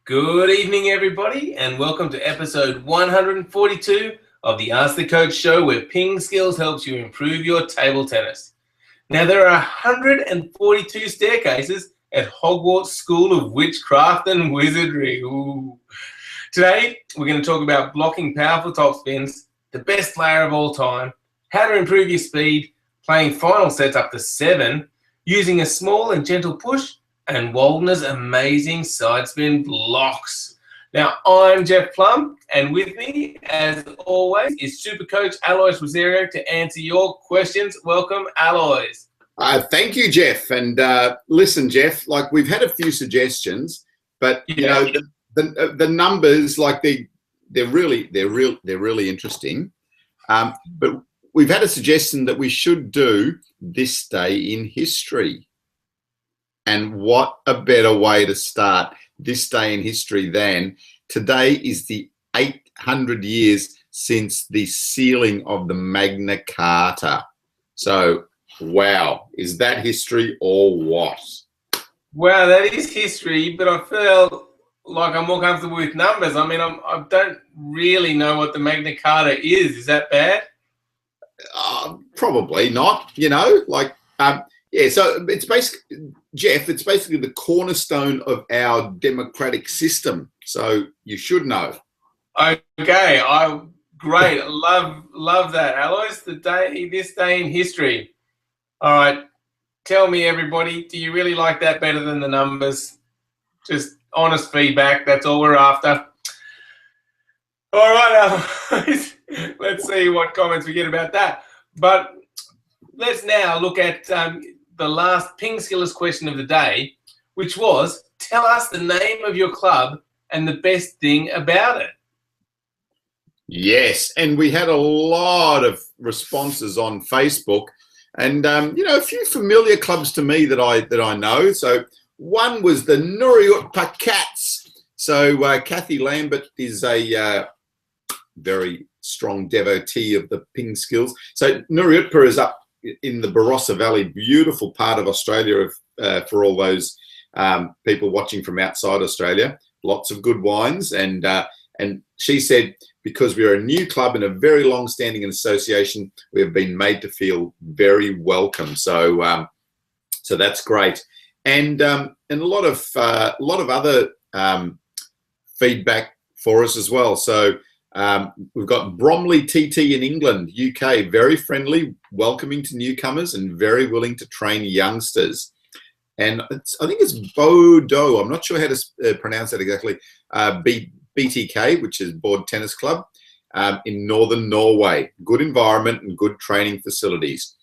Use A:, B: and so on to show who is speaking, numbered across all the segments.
A: Good evening, everybody, and welcome to episode 142 of the Ask the Coach show, where PingSkills helps you improve your table tennis. Now, there are 142 staircases at Hogwarts School of Witchcraft and Wizardry. Ooh. Today, we're going to talk about blocking powerful topspins, the best player of all time, how to improve your speed, playing final sets up to 7, using a small and gentle push, and Waldner's amazing sidespin blocks. Now, I'm Jeff Plum, and with me, as always, is Super Coach Alois Rosario to answer your questions. Welcome, Alois.
B: Thank you, Jeff. And listen, Jeff, like we've had a few suggestions, but you know the numbers, like they're really interesting. But we've had a suggestion that we should do this day in history. And what a better way to start this day in history than today is the 800 years since the sealing of the Magna Carta. So, wow, is that history or what?
A: Wow, that is history, but I feel like I'm more comfortable with numbers. I mean, I don't really know what the Magna Carta is. Is that bad?
B: Probably not, you know, like... yeah, so it's basically, Jeff, it's basically the cornerstone of our democratic system. So you should know.
A: Okay, great. Love that, Alois. This day in history. All right, tell me, everybody, do you really like that better than the numbers? Just honest feedback. That's all we're after. All right, Alois. Let's see what comments we get about that. But let's now look at the last PingSkills question of the day, which was, tell us the name of your club and the best thing about it.
B: Yes, and we had a lot of responses on Facebook, and you know, a few familiar clubs to me that I know. So one was the Nuriutpa Cats. So Kathy Lambert is a very strong devotee of the PingSkills. So Nuriutpa is up in the Barossa Valley, beautiful part of Australia for all those people watching from outside Australia. Lots of good wines, and she said, because we're a new club and a very long-standing association, we have been made to feel very welcome. So so that's great, and a lot of other feedback for us as well. So we've got Bromley TT in England, UK, very friendly, welcoming to newcomers and very willing to train youngsters. And I think it's Bodo, I'm not sure how to pronounce that exactly, BTK, which is Board Tennis Club, in northern Norway. Good environment and good training facilities.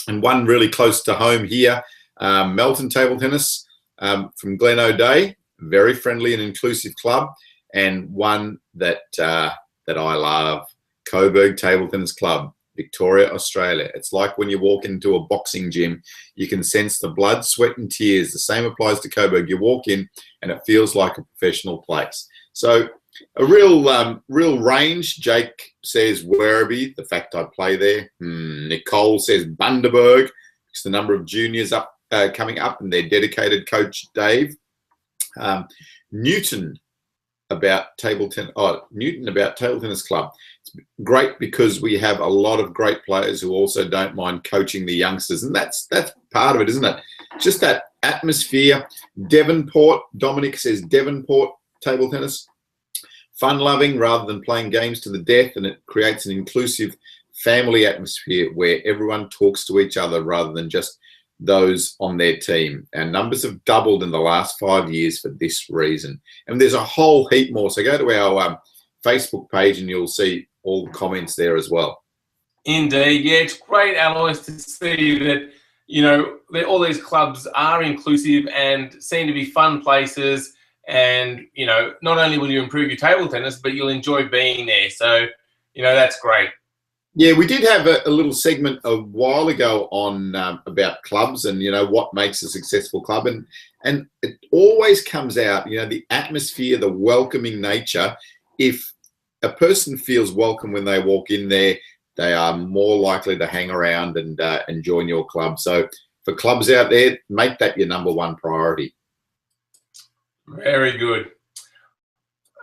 B: And one really close to home here, Melton Table Tennis from Glen O'Day, very friendly and inclusive club. And one that I love, Coburg Table Tennis Club, Victoria, Australia. It's like when you walk into a boxing gym, you can sense the blood, sweat and tears. The same applies to Coburg. You walk in and it feels like a professional place. So a real range. Jake says Werribee, the fact I play there. Nicole says Bundaberg. It's the number of juniors coming up and their dedicated coach, Dave. Newton about Table Tennis Club. It's great because we have a lot of great players who also don't mind coaching the youngsters, and that's part of it, isn't it? Just that atmosphere. Devonport, Dominic says Devonport Table Tennis, fun-loving rather than playing games to the death, and it creates an inclusive family atmosphere where everyone talks to each other rather than just those on their team. Our numbers have doubled in the last 5 years for this reason, and there's a whole heap more. So go to our Facebook page and you'll see all the comments there as well.
A: Indeed, yeah, it's great, Alois, to see that, you know, all these clubs are inclusive and seem to be fun places, and, you know, not only will you improve your table tennis, but you'll enjoy being there. So, you know, that's great.
B: Yeah, we did have a little segment a while ago on about clubs and, you know, what makes a successful club. And it always comes out, you know, the atmosphere, the welcoming nature. If a person feels welcome when they walk in there, they are more likely to hang around and join your club. So for clubs out there, make that your #1 priority.
A: Very good.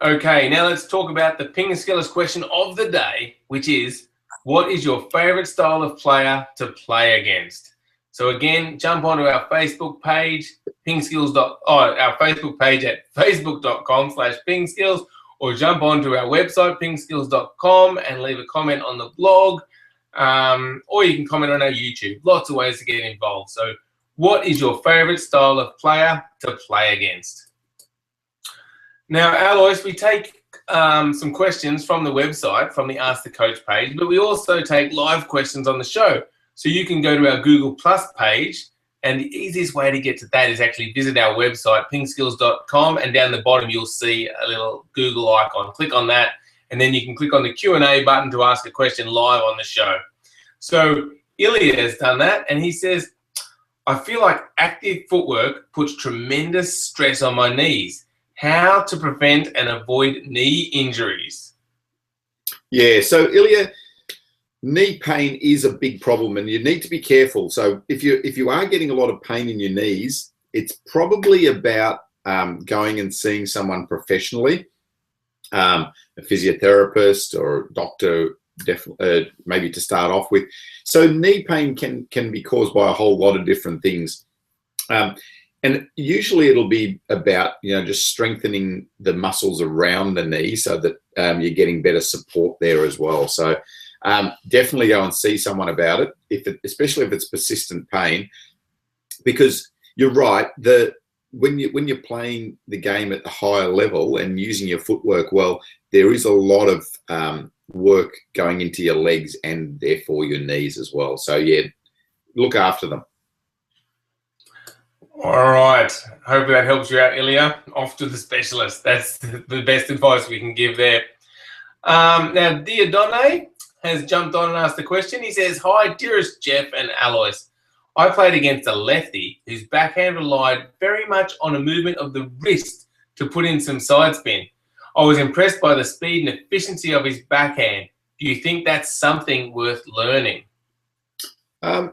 A: Okay, now let's talk about the PingSkills question of the day, which is, what is your favorite style of player to play against? So again, jump onto our Facebook page, our Facebook page at facebook.com/PingSkills, or jump onto our website, pingskills.com, and leave a comment on the blog, or you can comment on our YouTube. Lots of ways to get involved. So what is your favorite style of player to play against? Now, Alois, we take some questions from the website, from the Ask the Coach page, but we also take live questions on the show. So you can go to our Google Plus page, and the easiest way to get to that is actually visit our website, pingskills.com, and down the bottom you'll see a little Google icon. Click on that, and then you can click on the Q&A button to ask a question live on the show. So Ilya has done that, and he says, I feel like active footwork puts tremendous stress on my knees. How to prevent and avoid knee injuries?
B: Yeah, so Ilya, knee pain is a big problem, and you need to be careful. So if you are getting a lot of pain in your knees, it's probably about going and seeing someone professionally, a physiotherapist or a doctor, maybe to start off with. So knee pain can be caused by a whole lot of different things. And usually it'll be about, just strengthening the muscles around the knee so that you're getting better support there as well. So definitely go and see someone about it, especially if it's persistent pain, because you're right. When you're playing the game at the higher level and using your footwork well, there is a lot of work going into your legs and therefore your knees as well. So yeah, look after them.
A: All right. Hopefully that helps you out, Ilya. Off to the specialist. That's the best advice we can give there. Now, Diodone has jumped on and asked the question. He says, hi, dearest Jeff and Alois. I played against a lefty whose backhand relied very much on a movement of the wrist to put in some side spin. I was impressed by the speed and efficiency of his backhand. Do you think that's something worth learning?
B: Yeah,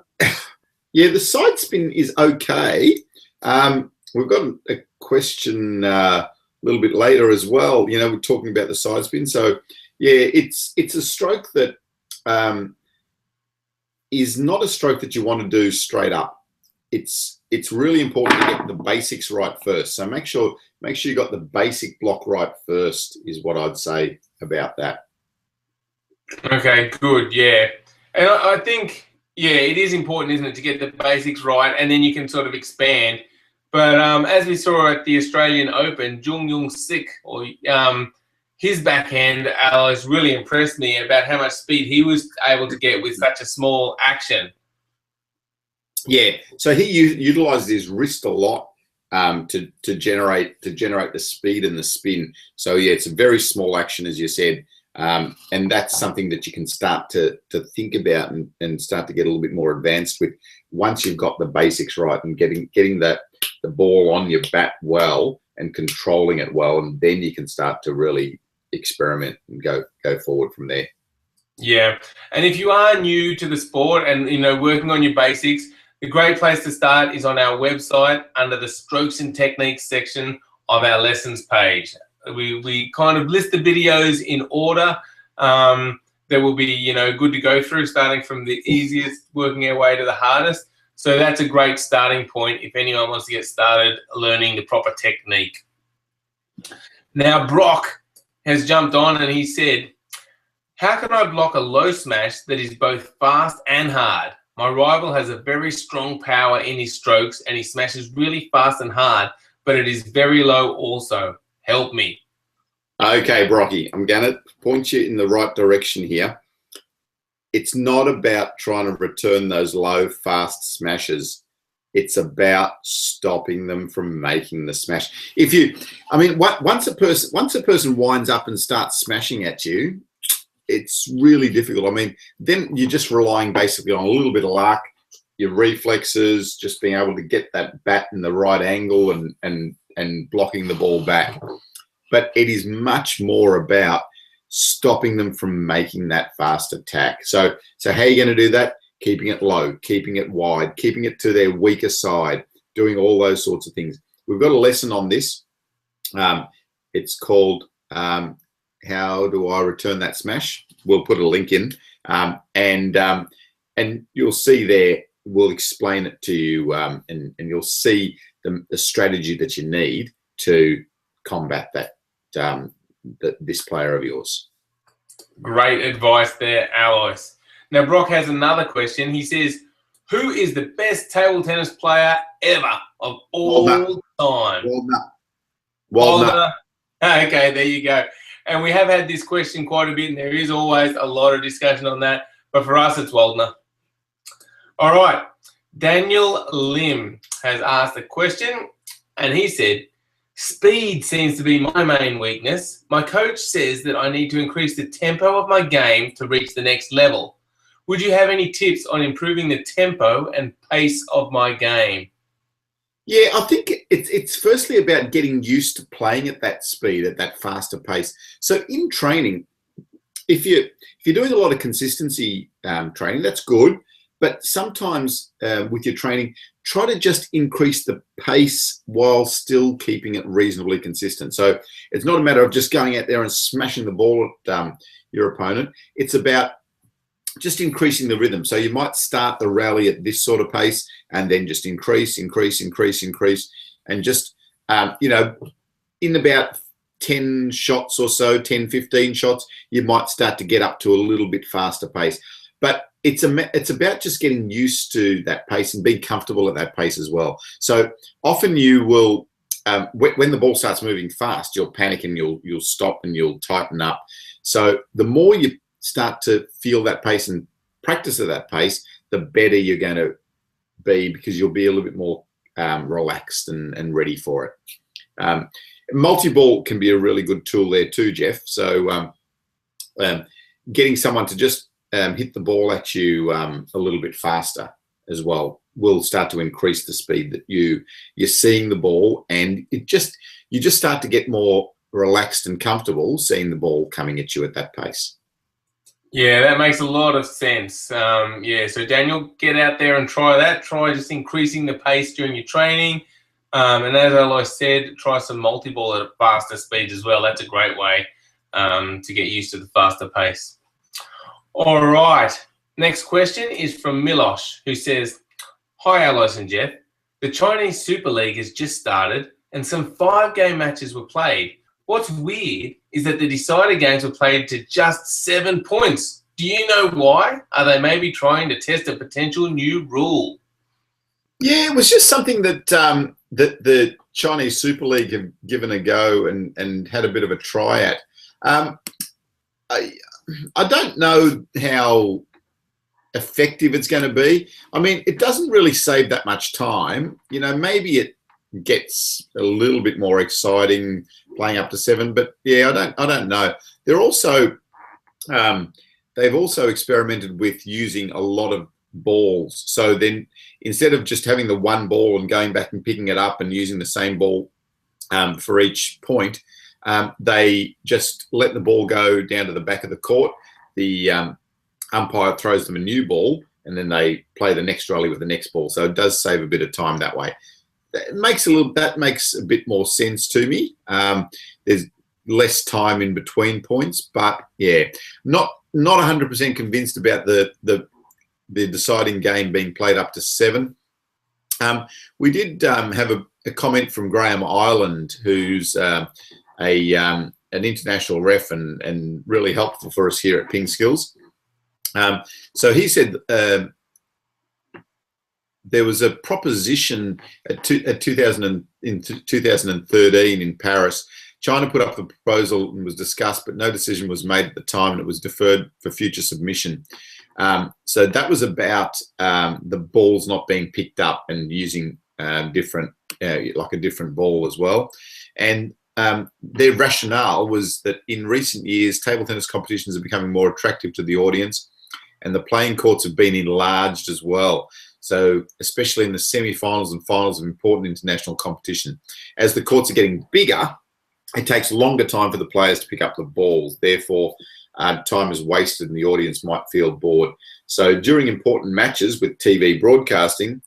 B: the side spin is okay. We've got a question a little bit later as well. We're talking about the side spin. So, yeah, it's a stroke that is not a stroke that you want to do straight up. It's really important to get the basics right first. So make sure you got the basic block right first is what I'd say about that. Okay,
A: good. Yeah, and I think. Yeah, it is important, isn't it, to get the basics right, and then you can sort of expand. But as we saw at the Australian Open, Jung Young Sik, his backhand has really impressed me about how much speed he was able to get with such a small action.
B: Yeah, so he utilized his wrist a lot to generate the speed and the spin. So yeah, it's a very small action, as you said. And that's something that you can start to think about and start to get a little bit more advanced with once you've got the basics right and getting the ball on your bat well and controlling it well, and then you can start to really experiment and go forward from there.
A: Yeah, and if you are new to the sport and working on your basics, the great place to start is on our website under the strokes and techniques section of our lessons page. We kind of list the videos in order that will be, good to go through, starting from the easiest, working our way to the hardest. So that's a great starting point if anyone wants to get started learning the proper technique. Now, Brock has jumped on and he said, how can I block a low smash that is both fast and hard? My rival has a very strong power in his strokes and he smashes really fast and hard, but it is very low also. Help me.
B: Okay, Brocky, I'm going to point you in the right direction here. It's not about trying to return those low, fast smashes. It's about stopping them from making the smash. Once a person winds up and starts smashing at you, it's really difficult. Then you're just relying basically on a little bit of luck, your reflexes, just being able to get that bat in the right angle and blocking the ball back. But it is much more about stopping them from making that fast attack. So how are you going to do that? Keeping it low, keeping it wide, keeping it to their weaker side, doing all those sorts of things. We've got a lesson on this. It's called how do I return that smash? We'll put a link in, and you'll see there. We'll explain it to you, and you'll see the strategy that you need to combat that this player of yours.
A: Great advice there, Alois. Now, Brock has another question. He says, who is the best table tennis player ever of all time?
B: Waldner.
A: Okay, there you go. And we have had this question quite a bit, and there is always a lot of discussion on that. But for us, it's Waldner. All right. Daniel Lim has asked a question, and he said, speed seems to be my main weakness. My coach says that I need to increase the tempo of my game to reach the next level. Would you have any tips on improving the tempo and pace of my game?
B: Yeah, I think it's firstly about getting used to playing at that speed, at that faster pace. So in training, if you're doing a lot of consistency training, that's good. But sometimes with your training, try to just increase the pace while still keeping it reasonably consistent. So it's not a matter of just going out there and smashing the ball at your opponent. It's about just increasing the rhythm. So you might start the rally at this sort of pace and then just increase, and just, in about 10 shots or so, 10, 15 shots, you might start to get up to a little bit faster pace. But it's about just getting used to that pace and being comfortable at that pace as well. So often you will, when the ball starts moving fast, you'll panic and you'll stop and you'll tighten up. So the more you start to feel that pace and practice at that pace, the better you're going to be, because you'll be a little bit more relaxed and ready for it. Multi-ball can be a really good tool there too, Jeff. So getting someone to just hit the ball at you a little bit faster as well will start to increase the speed that you're seeing the ball, and you just start to get more relaxed and comfortable seeing the ball coming at you at that pace.
A: Yeah, that makes a lot of sense. So Daniel, get out there and try that. Try just increasing the pace during your training. And as Alois said, try some multi-ball at faster speeds as well. That's a great way to get used to the faster pace. All right. Next question is from Milosh, who says, hi, Alois and Jeff. The Chinese Super League has just started and some 5-game matches were played. What's weird is that the decider games were played to just 7 points. Do you know why? Are they maybe trying to test a potential new rule?
B: Yeah, it was just something that that the Chinese Super League have given a go and had a bit of a try at. I don't know how effective it's going to be. I mean, it doesn't really save that much time. Maybe it gets a little bit more exciting playing up to 7, but yeah, I don't know. They're also they've also experimented with using a lot of balls. So then instead of just having the one ball and going back and picking it up and using the same ball for each point, they just let the ball go down to the back of the court. The umpire throws them a new ball, and then they play the next rally with the next ball. So it does save a bit of time that way. That makes a bit more sense to me. There's less time in between points, but yeah, not 100% convinced about the deciding game being played up to 7. We did have a comment from Graham Ireland, who's an international ref and really helpful for us here at PingSkills. So he said there was a proposition in 2013 in Paris. China put up the proposal and was discussed, but no decision was made at the time, and it was deferred for future submission. So that was about the balls not being picked up and using different, like a different ball as well. And their rationale was that in recent years, table tennis competitions are becoming more attractive to the audience, and the playing courts have been enlarged as well. So especially in the semi-finals and finals of important international competition. As the courts are getting bigger, it takes longer time for the players to pick up the balls. Therefore, time is wasted and the audience might feel bored. So during important matches with TV broadcasting,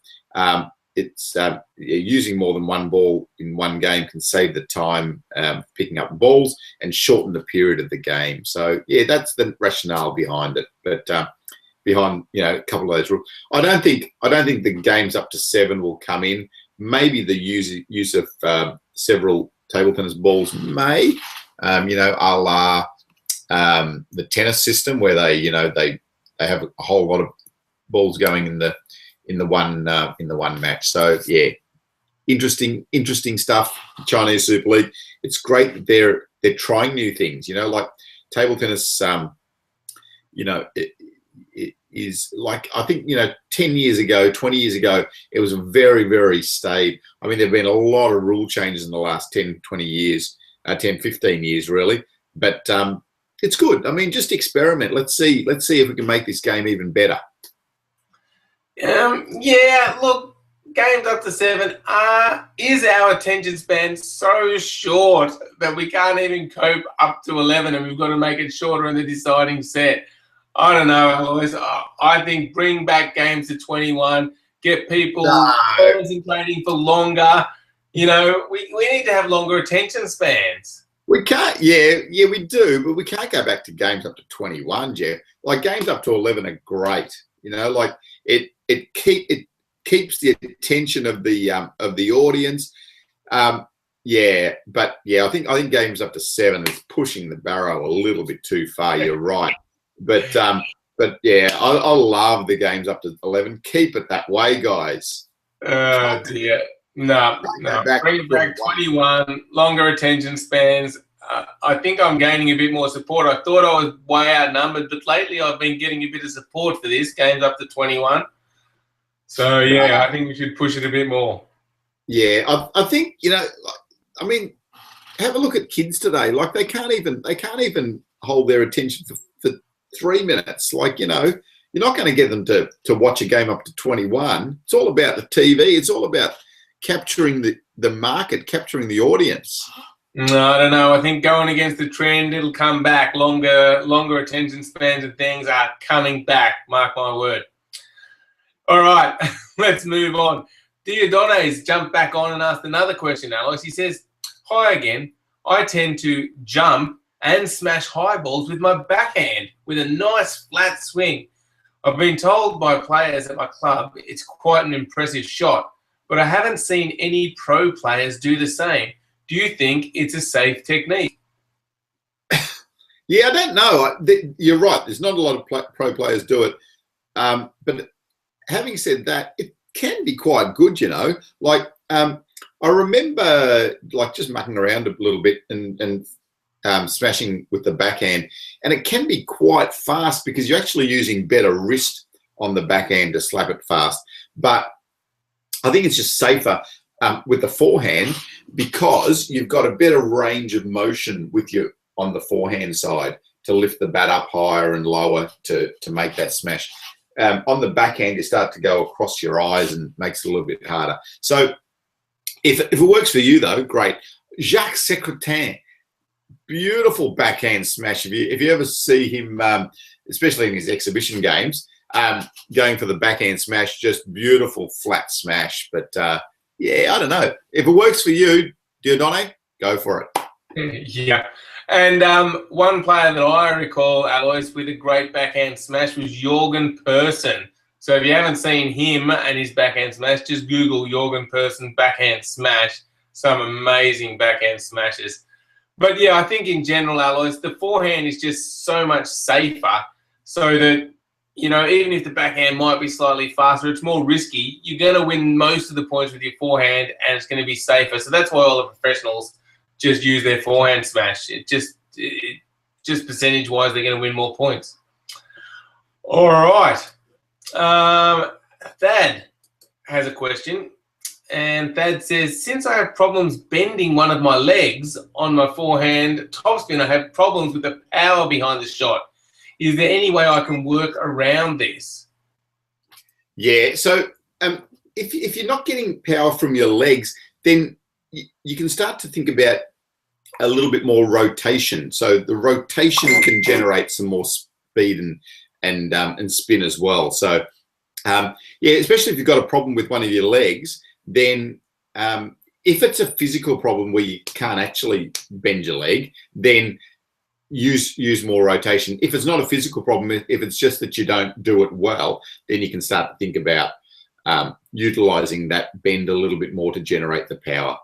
B: it's using more than one ball in one game can save the time picking up balls and shorten the period of the game. So yeah, that's the rationale behind it. But behind a couple of those rules, I don't think the games up to 7 will come in. Maybe the use of several table tennis balls may, a la the tennis system where they have a whole lot of balls going in the one match. So yeah, interesting stuff. Chinese Super League. It's great that they're trying new things. Like table tennis. It is like, I think 10 years ago, 20 years ago, it was very, very staid. I mean, there've been a lot of rule changes in the last 10, 20 years, 10, 15 years really. But it's good. I mean, just experiment. Let's see if we can make this game even better.
A: Yeah, look, games up to 7 is our attention span so short that we can't even cope up to 11, and we've got to make it shorter in the deciding set. I don't know, Alois. I think bring back games to 21, get people concentrating for longer. We need to have longer attention spans.
B: We can't, yeah, we do, but we can't go back to games up to 21, Jeff. Like games up to 11 are great. Like it keeps the attention of the audience. Yeah, but yeah, I think games up to 7 is pushing the barrow a little bit too far. You're right. But yeah, I love the games up to 11. Keep it that way, guys.
A: Dear. No. Bring it back 21, longer attention spans. I think I'm gaining a bit more support. I thought I was way outnumbered, but lately I've been getting a bit of support for this, games up to 21. So, yeah, I think we should push it a bit more.
B: Yeah, I think, I mean, have a look at kids today. Like they can't even hold their attention for 3 minutes. Like, you're not going to get them to watch a game up to 21. It's all about the TV. It's all about capturing the market, capturing the audience.
A: No, I don't know. I think going against the trend, it'll come back. Longer attention spans and things are coming back. Mark my word. All right, let's move on. Diodones jumped back on and asked another question, Alois. He says, hi again. I tend to jump and smash high balls with my backhand with a nice flat swing. I've been told by players at my club it's quite an impressive shot, but I haven't seen any pro players do the same. Do you think it's a safe technique?
B: Yeah, I don't know. You're right. There's not a lot of pro players do it. But having said that, it can be quite good, Like I remember like just mucking around a little bit and smashing with the backhand, and it can be quite fast because you're actually using better wrist on the backhand to slap it fast. But I think it's just safer with the forehand because you've got a better range of motion with you on the forehand side to lift the bat up higher and lower to make that smash. On the backhand, you start to go across your eyes and makes it a little bit harder. So if it works for you, though, great. Jacques Secretin, beautiful backhand smash. If you ever see him, especially in his exhibition games, going for the backhand smash, just beautiful flat smash. But yeah, I don't know. If it works for you, Diodone, go for it.
A: Yeah. And one player that I recall, Alois, with a great backhand smash was Jorgen Persson. So if you haven't seen him and his backhand smash, just Google Jorgen Persson backhand smash. Some amazing backhand smashes. But yeah, I think in general, Alois, the forehand is just so much safer so that, even if the backhand might be slightly faster, it's more risky. You're going to win most of the points with your forehand and it's going to be safer. So that's why all the professionals just use their forehand smash. It just percentage-wise, they're going to win more points. All right. Thad has a question. And Thad says, since I have problems bending one of my legs on my forehand topspin, I have problems with the power behind the shot. Is there any way I can work around this?
B: Yeah, so if you're not getting power from your legs, then you can start to think about a little bit more rotation. So the rotation can generate some more speed and spin as well. So Yeah, especially if you've got a problem with one of your legs, then if it's a physical problem where you can't actually bend your leg, then use more rotation. If it's not a physical problem, if it's just that you don't do it well, then you can start to think about utilizing that bend a little bit more to generate the power.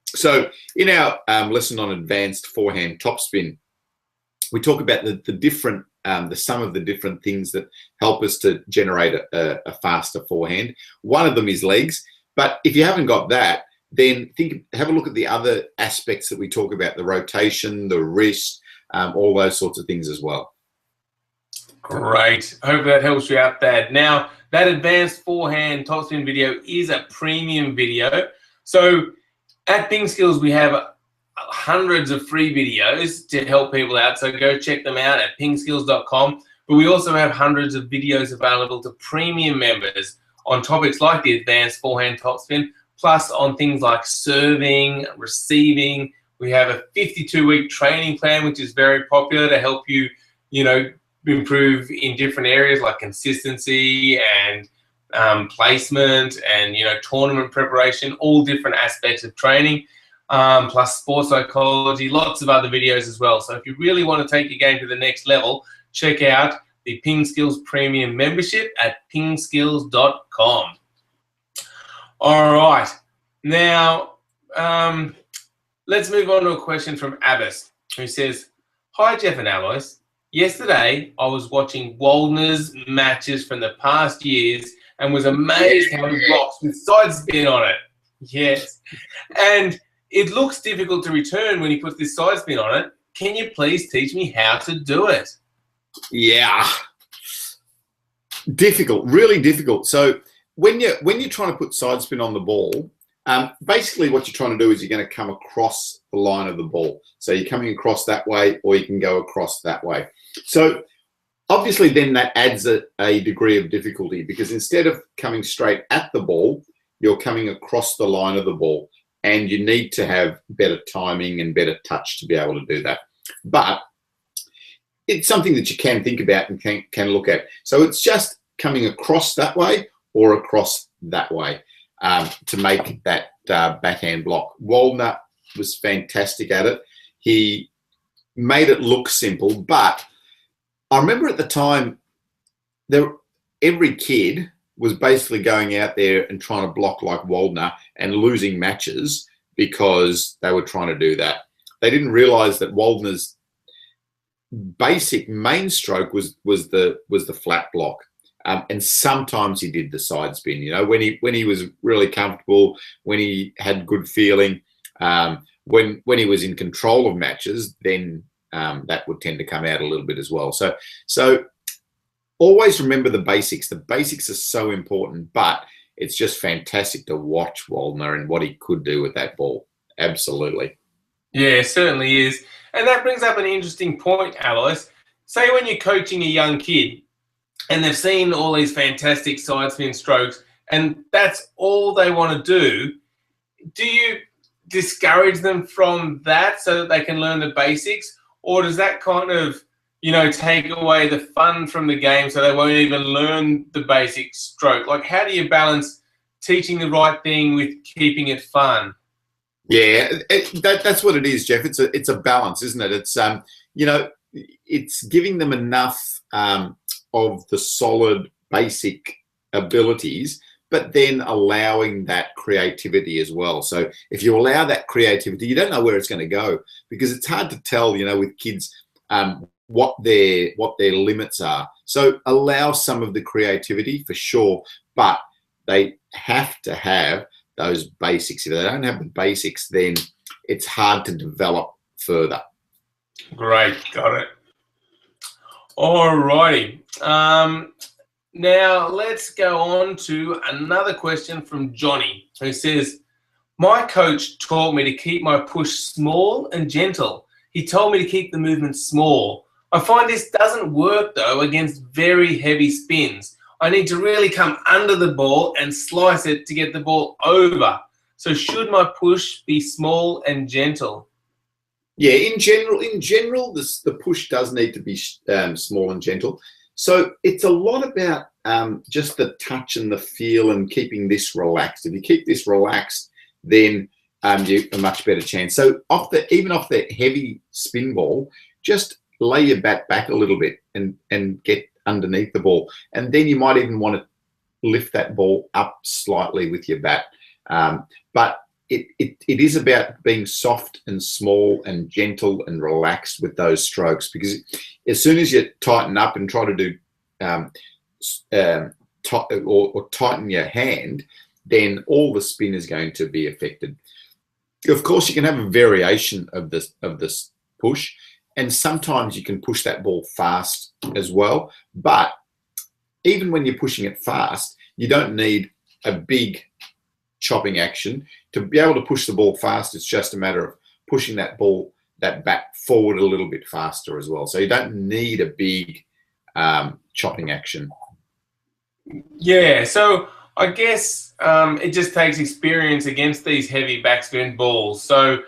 B: So in our lesson on advanced forehand topspin, we talk about the different, the sum of the different things that help us to generate a faster forehand. One of them is legs, but if you haven't got that, then have a look at the other aspects that we talk about, the rotation, the wrist, all those sorts of things as well.
A: Great. Hope that helps you out, Dad. Now, that advanced forehand topspin video is a premium video. So at PingSkills, we have hundreds of free videos to help people out. So go check them out at pingskills.com. But we also have hundreds of videos available to premium members on topics like the advanced forehand topspin, plus on things like serving, receiving. We have a 52-week training plan, which is very popular to help you, improve in different areas like consistency and placement and, tournament preparation, all different aspects of training, plus sports psychology, lots of other videos as well. So if you really want to take your game to the next level, check out the PingSkills Premium membership at pingskills.com. All right. Now, let's move on to a question from Abbas, who says, "Hi, Jeff and Alois. Yesterday, I was watching Waldner's matches from the past years and was amazed how he blocks with side spin on it." Yes. "And it looks difficult to return when he puts this side spin on it. Can you please teach me how to do it?"
B: Yeah. Difficult, really difficult. So when you're trying to put side spin on the ball, basically what you're trying to do is you're going to come across the line of the ball. So you're coming across that way, or you can go across that way. So obviously then that adds a degree of difficulty, because instead of coming straight at the ball, you're coming across the line of the ball, and you need to have better timing and better touch to be able to do that. But it's something that you can think about and can look at. So it's just coming across that way or across that way to make that backhand block. Waldner was fantastic at it. He made it look simple, but I remember at the time, every kid was basically going out there and trying to block like Waldner and losing matches because they were trying to do that. They didn't realize that Waldner's basic main stroke was the flat block. And sometimes he did the side spin, when he was really comfortable, when he had good feeling, when he was in control of matches, then that would tend to come out a little bit as well. So always remember the basics. The basics are so important, but it's just fantastic to watch Waldner and what he could do with that ball. Absolutely.
A: Yeah, it certainly is. And that brings up an interesting point, Alois. Say when you're coaching a young kid and they've seen all these fantastic side spin strokes and that's all they want to do you discourage them from that so that they can learn the basics? Or does that kind of, take away the fun from the game so they won't even learn the basic stroke? Like, how do you balance teaching the right thing with keeping it fun?
B: Yeah, that's what it is, Jeff. It's a balance, isn't it? It's it's giving them enough of the solid basic abilities, but then allowing that creativity as well. So if you allow that creativity, you don't know where it's going to go, because it's hard to tell, with kids what their limits are. So allow some of the creativity for sure, but they have to have those basics. If they don't have the basics, then it's hard to develop further.
A: Great, got it. All righty. Now let's go on to another question from Johnny, who says, "My coach taught me to keep my push small and gentle. He told me to keep the movement small. I find this doesn't work though against very heavy spins. I need to really come under the ball and slice it to get the ball over. So should my push be small and gentle?"
B: Yeah, in general, the push does need to be small and gentle. So it's a lot about just the touch and the feel and keeping this relaxed. If you keep this relaxed, then you a much better chance. So even off the heavy spin ball, just lay your bat back a little bit and get underneath the ball. And then you might even want to lift that ball up slightly with your bat. But it is about being soft and small and gentle and relaxed with those strokes, because as soon as you tighten up and try to do or tighten your hand, then all the spin is going to be affected. Of course, you can have a variation of this push, and sometimes you can push that ball fast as well. But even when you're pushing it fast, you don't need a big chopping action to be able to push the ball fast. It's just a matter of pushing that bat forward a little bit faster as well. So you don't need a big chopping action.
A: Yeah, so I guess it just takes experience against these heavy backspin balls. So,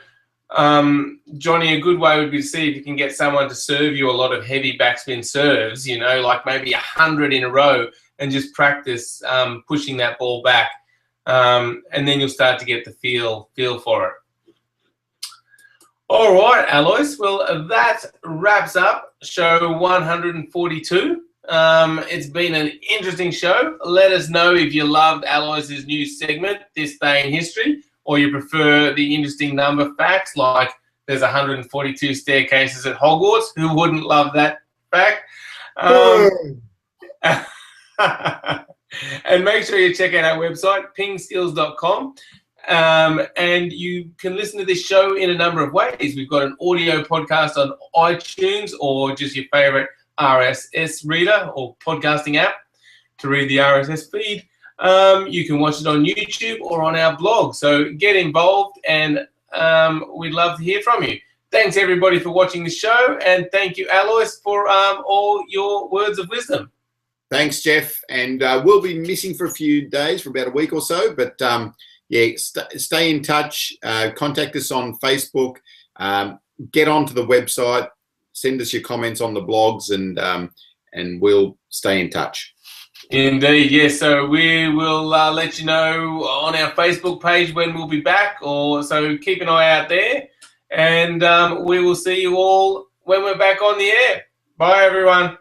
A: Johnny, a good way would be to see if you can get someone to serve you a lot of heavy backspin serves, you know, like maybe 100 in a row, and just practice pushing that ball back. And then you'll start to get the feel for it. All right, Alois. Well, that wraps up show 142. It's been an interesting show. Let us know if you loved Alois's new segment, This Day in History, or you prefer the interesting number facts, like there's 142 staircases at Hogwarts. Who wouldn't love that fact? And make sure you check out our website, PingSkills.com. And you can listen to this show in a number of ways. We've got an audio podcast on iTunes, or just your favorite RSS reader or podcasting app to read the RSS feed. You can watch it on YouTube or on our blog. So get involved, and we'd love to hear from you. Thanks, everybody, for watching the show, and thank you, Alois, for all your words of wisdom.
B: Thanks, Jeff. And we'll be missing for a few days, for about a week or so. But yeah, stay in touch. Contact us on Facebook. Get onto the website. Send us your comments on the blogs, and we'll stay in touch.
A: Indeed, yes. So we will let you know on our Facebook page when we'll be back. So keep an eye out there, and we will see you all when we're back on the air. Bye, everyone.